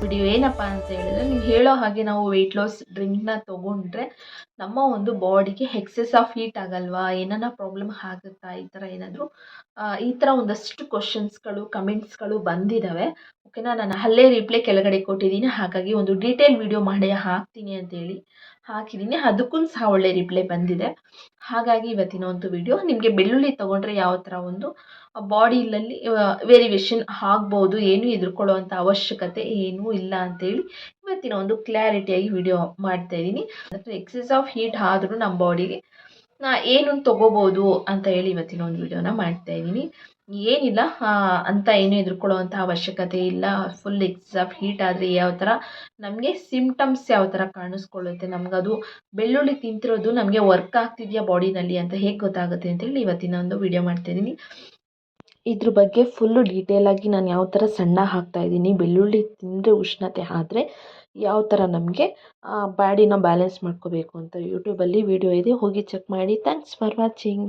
Video ಏನಪ್ಪ ಅಂತ ಹೇಳಿದ್ರೆ, ನೀವು ಹೇಳೋ ಹಾಗೆ ನಾವು ವೆಯ್ಟ್ ಲಾಸ್ ಡ್ರಿಂಕ್ನ ತೊಗೊಂಡ್ರೆ ನಮ್ಮ ಒಂದು ಬಾಡಿಗೆ ಎಕ್ಸೆಸ್ ಆಫ್ ಹೀಟ್ ಆಗಲ್ವಾ, ಏನಾರ ಪ್ರಾಬ್ಲಮ್ ಆಗುತ್ತಾ, ಈ ಥರ ಏನಾದರೂ ಈ ಥರ ಒಂದಷ್ಟು ಕ್ವಶನ್ಸ್ಗಳು ಕಮೆಂಟ್ಸ್ಗಳು ಬಂದಿದ್ದಾವೆ. ಓಕೆನಾ, ನಾನು ಅಲ್ಲೇ ರಿಪ್ಲೈ ಕೆಳಗಡೆ ಕೊಟ್ಟಿದ್ದೀನಿ. ಹಾಗಾಗಿ ಒಂದು ಡೀಟೇಲ್ ವಿಡಿಯೋ ಮಾಡಿ ಹಾಕ್ತೀನಿ ಅಂತೇಳಿ ಹಾಕಿದ್ದೀನಿ. ಅದಕ್ಕೂ ಸಹ ಒಳ್ಳೆ ರಿಪ್ಲೈ ಬಂದಿದೆ. ಹಾಗಾಗಿ ಇವತ್ತಿನ ಒಂದು ವಿಡಿಯೋ ನಿಮಗೆ ಬೆಳ್ಳುಳ್ಳಿ ತೊಗೊಂಡ್ರೆ ಯಾವ ಥರ ಒಂದು ಬಾಡಿಯಲ್ಲಿ ವೇರಿಯೇಷನ್ ಆಗ್ಬೋದು, ಏನು ಹೆದರ್ಕೊಳ್ಳೋವಂಥ ಅವಶ್ಯಕತೆ ಏನೂ ಇಲ್ಲ ಅಂತೇಳಿ ಇವತ್ತಿನ ಒಂದು ಕ್ಲಾರಿಟಿಯಾಗಿ ವಿಡಿಯೋ ಮಾಡ್ತಾಯಿದ್ದೀನಿ. ಅಂದರೆ ಎಕ್ಸೆಸ್ ಆಫ್ ಹೀಟ್ ಆದರೂ ನಮ್ಮ ಬಾಡಿಗೆ ಏನು ತೊಗೋಬೋದು ಅಂತ ಹೇಳಿ ಇವತ್ತಿನ ಒಂದು ವಿಡಿಯೋನ ಮಾಡ್ತಾಯಿದ್ದೀನಿ. ಏನಿಲ್ಲ, ಅಂತ ಏನು ಹೆದರ್ಕೊಳ್ಳೋವಂಥ ಅವಶ್ಯಕತೆ ಇಲ್ಲ. ಫುಲ್ ಎಕ್ಸೆಸ್ ಆಫ್ ಹೀಟ್ ಆದರೆ ಯಾವ ಥರ ನಮಗೆ ಸಿಮ್ಟಮ್ಸ್ ಯಾವ ಥರ ಕಾಣಿಸ್ಕೊಳ್ಳುತ್ತೆ, ನಮಗದು ಬೆಳ್ಳುಳ್ಳಿ ತಿಂತಿರೋದು ನಮಗೆ ವರ್ಕ್ ಆಗ್ತಿದೆಯಾ ಬಾಡಿನಲ್ಲಿ ಅಂತ ಹೇಗೆ ಗೊತ್ತಾಗುತ್ತೆ ಅಂತೇಳಿ ಇವತ್ತಿನ ಒಂದು ವಿಡಿಯೋ ಮಾಡ್ತಾಯಿದ್ದೀನಿ. ಇದ್ರ ಬಗ್ಗೆ ಫುಲ್ಲು ಡೀಟೇಲಾಗಿ ನಾನು ಯಾವ ಥರ ಸಣ್ಣ ಹಾಕ್ತಾಯಿದ್ದೀನಿ, ಬೆಳ್ಳುಳ್ಳಿ ತಿಂದರೆ ಉಷ್ಣತೆ ಆದರೆ ಯಾವ ಥರ ನಮಗೆ ಬಾಡಿನ ಬ್ಯಾಲೆನ್ಸ್ ಮಾಡ್ಕೋಬೇಕು ಅಂತ ಯೂಟ್ಯೂಬಲ್ಲಿ ವಿಡಿಯೋ ಇದೆ, ಹೋಗಿ ಚೆಕ್ ಮಾಡಿ. Thanks for watching.